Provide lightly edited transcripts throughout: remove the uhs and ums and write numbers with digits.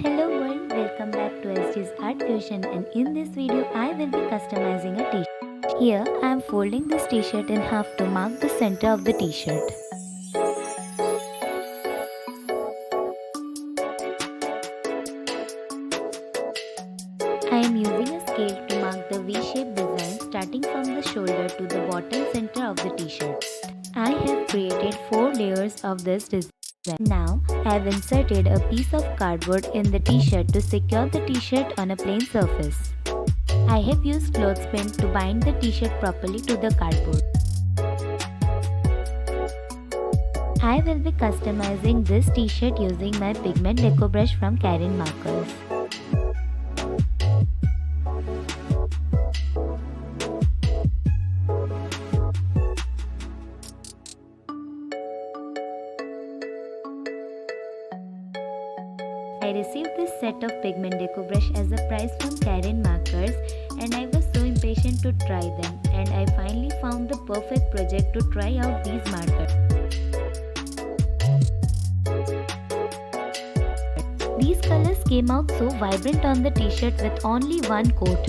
Hello world, welcome back to SG's ArtFusion, and in this video I will be customizing a t-shirt. Here I am folding this t-shirt in half to mark the center of the t-shirt. I am using a scale to mark the V-shaped design starting from the shoulder to the bottom center of the t-shirt. I have created 4 layers of this design. Now, I have inserted a piece of cardboard in the t-shirt to secure the t-shirt on a plain surface. I have used clothespin to bind the t-shirt properly to the cardboard. I will be customizing this t-shirt using my Pigment Decobrush from Karin Markers. I received this set of Pigment Decobrush as a prize from Karin Markers, and I was so impatient to try them, and I finally found the perfect project to try out these markers. These colors came out so vibrant on the t-shirt with only one coat.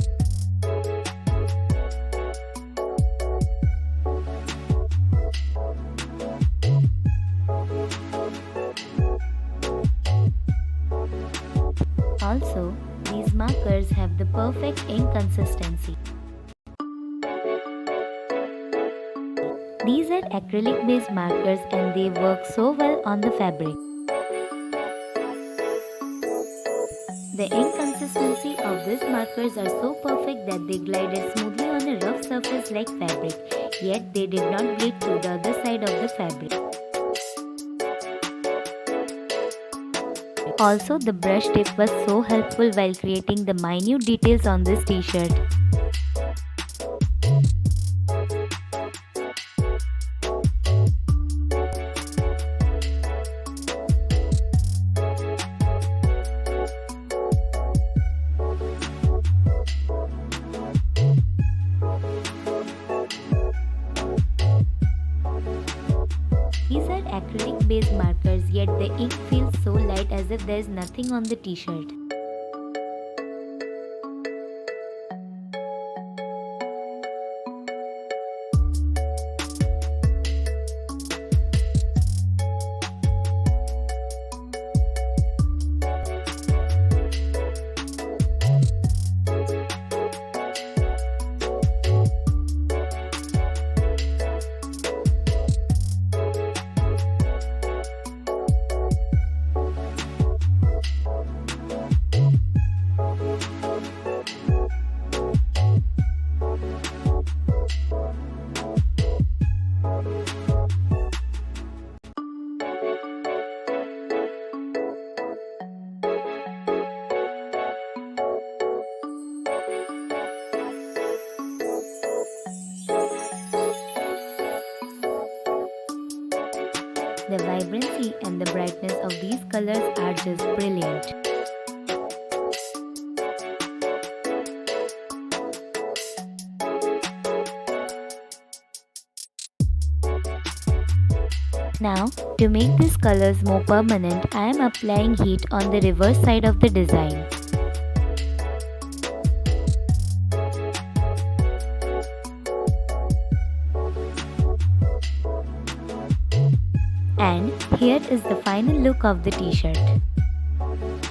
Also, these markers have the perfect ink consistency. These are acrylic-based markers and they work so well on the fabric. The ink consistency of these markers are so perfect that they glided smoothly on a rough surface like fabric, yet they did not bleed to the other side of the fabric. Also, the brush tip was so helpful while creating the minute details on this t-shirt. These are acrylic-based markers, yet the ink feels so light as if there is nothing on the t-shirt. The vibrancy and the brightness of these colors are just brilliant. Now, to make these colors more permanent, I am applying heat on the reverse side of the design. And here is the final look of the t-shirt.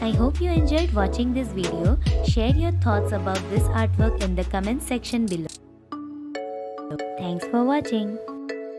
I hope you enjoyed watching this video. Share your thoughts about this artwork in the comment section below. Thanks for watching.